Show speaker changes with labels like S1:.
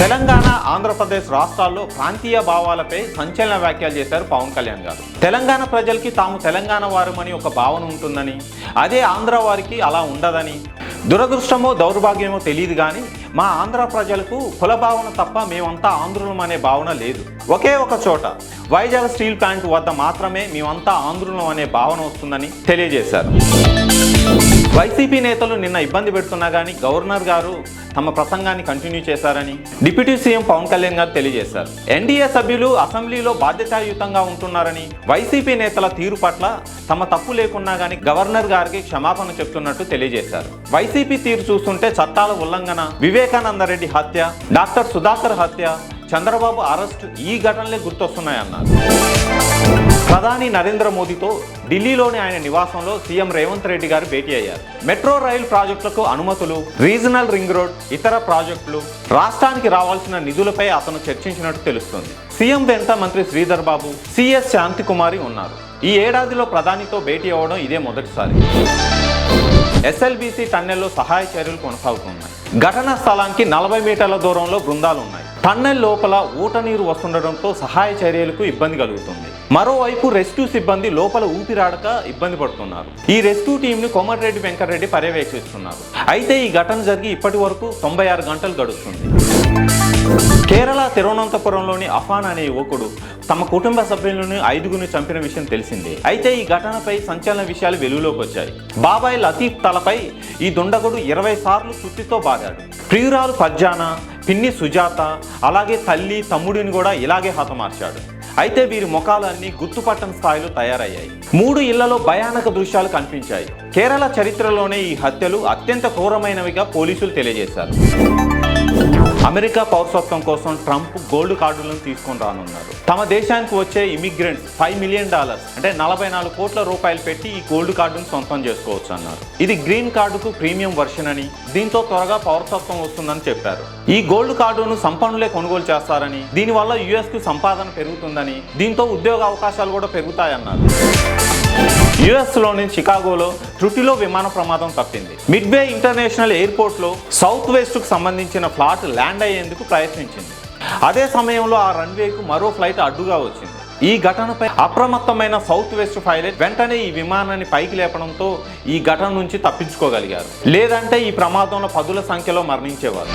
S1: తెలంగాణ, ఆంధ్రప్రదేశ్ రాష్ట్రాల్లో ప్రాంతీయ భావాలపై సంచలన వ్యాఖ్యలు చేశారు పవన్ కళ్యాణ్ గారు. తెలంగాణ ప్రజలకి తాము తెలంగాణ వారమని ఒక భావన ఉంటుందని, అదే ఆంధ్ర వారికి అలా ఉండదని, దురదృష్టమో దౌర్భాగ్యమో తెలియదు కానీ మా ఆంధ్ర ప్రజలకు కుల భావన తప్ప మేమంతా ఆంధ్రులం అనే భావన లేదు. ఒకే ఒక చోట వైజాగ్ స్టీల్ ప్లాంట్ వద్ద మాత్రమే మేమంతా ఆంధ్రులం అనే భావన వస్తుందని తెలియజేశారు. వైసీపీ నేతలు నిన్న ఇబ్బంది పెడుతున్నా కానీ గవర్నర్ గారు తమ ప్రసంగాన్ని కంటిన్యూ చేశారని డిప్యూటీ సీఎం పవన్ కళ్యాణ్ గారు తెలియజేశారు. ఎన్డీఏ సభ్యులు అసెంబ్లీలో బాధ్యతాయుతంగా ఉంటున్నారని, వైసీపీ నేతల తీరు పట్ల తమ తప్పు లేకున్నా కానీ గవర్నర్ గారికి క్షమాపణ చెప్తున్నట్టు తెలియజేశారు. వైసీపీ తీరు చూస్తుంటే చట్టాల ఉల్లంఘన, వివేకానంద రెడ్డి హత్య, డాక్టర్ సుధాకర్ హత్య, చంద్రబాబు అరెస్ట్ ఈ ఘటనలే గుర్తొస్తున్నాయన్నారు. ప్రధాని నరేంద్ర మోదీతో ఢిల్లీలోని ఆయన నివాసంలో సీఎం రేవంత్ రెడ్డి గారు భేటీ అయ్యారు. మెట్రో రైలు ప్రాజెక్టులకు అనుమతులు, రీజనల్ రింగ్ రోడ్, ఇతర ప్రాజెక్టులు, రాష్ట్రానికి రావాల్సిన నిధులపై అతను చర్చించినట్టు తెలుస్తుంది. సీఎం వెంట మంత్రి శ్రీధర్ బాబు, సిఎస్ శాంతికుమారి ఉన్నారు. ఈ ఏడాదిలో ప్రధానితో భేటీ అవ్వడం ఇదే మొదటిసారి. ఎస్ఎల్బీసీ టన్నెల్లో సహాయ చర్యలు కొనసాగుతున్నాయి. ఘటనా స్థలానికి 40 మీటర్ల దూరంలో బృందాలు ఉన్నాయి. టన్నెల్ లోపల ఊట నీరు వస్తుండటంతో సహాయ చర్యలకు ఇబ్బంది కలుగుతుంది. మరోవైపు రెస్క్యూ సిబ్బంది లోపల ఊపిరాడక ఇబ్బంది పడుతున్నారు. ఈ రెస్క్యూ టీంని కోమటిరెడ్డి వెంకటరెడ్డి పర్యవేక్షిస్తున్నారు. అయితే ఈ ఘటన జరిగి ఇప్పటి వరకు 96 గంటలు గడుస్తుంది. కేరళ తిరువనంతపురంలోని అఫాన్ అనే యువకుడు తమ కుటుంబ సభ్యులను 5గురిని చంపిన విషయం తెలిసిందే. అయితే ఈ ఘటనపై సంచలన విషయాలు వెలుగులోకి వచ్చాయి. బాబాయ్ లతీఫ్ తలపై ఈ దుండగుడు 20 సార్లు సుత్తితో బాదాడు. ప్రియురాలు ఫర్జానా, పిన్ని సుజాత, అలాగే తల్లి, తమ్ముడిని కూడా ఇలాగే హతమార్చాడు. అయితే వీరి ముఖాలన్నీ గుర్తుపట్టని స్థాయిలో తయారయ్యాయి. 3 ఇళ్లలో భయానక దృశ్యాలు కనిపించాయి. కేరళ చరిత్రలోనే ఈ హత్యలు అత్యంత క్రూరమైనవిగా పోలీసులు తెలియజేశారు. అమెరికా పౌరసత్వం కోసం ట్రంప్ గోల్డ్ కార్డులను తీసుకొని రానున్నారు. తమ దేశానికి వచ్చే ఇమిగ్రెంట్స్ $5 మిలియన్ అంటే 44 కోట్ల రూపాయలు పెట్టి ఈ గోల్డ్ కార్డును సొంతం చేసుకోవచ్చు అన్నారు. ఇది గ్రీన్ కార్డుకు ప్రీమియం వర్షన్ అని, దీంతో త్వరగా పౌరసత్వం వస్తుందని చెప్పారు. ఈ గోల్డ్ కార్డును సంపన్నులే కొనుగోలు చేస్తారని, దీనివల్ల యుఎస్కు సంపాదన పెరుగుతుందని, దీంతో ఉద్యోగ అవకాశాలు కూడా పెరుగుతాయన్నారు. యుఎస్లోని చికాగోలో త్రుటిలో విమాన ప్రమాదం తప్పింది. మిడ్వే ఇంటర్నేషనల్ ఎయిర్పోర్ట్లో సౌత్ వెస్ట్కు సంబంధించిన ఫ్లైట్ ల్యాండ్ అయ్యేందుకు ప్రయత్నించింది. అదే సమయంలో ఆ రన్వేకు మరో ఫ్లైట్ అడ్డుగా వచ్చింది. ఈ ఘటనపై అప్రమత్తమైన సౌత్ వెస్ట్ పైలట్ వెంటనే ఈ విమానాన్ని పైకి లేపడంతో ఈ ఘటన నుంచి తప్పించుకోగలిగారు. లేదంటే ఈ ప్రమాదంలో 10ల సంఖ్యలో మరణించేవారు.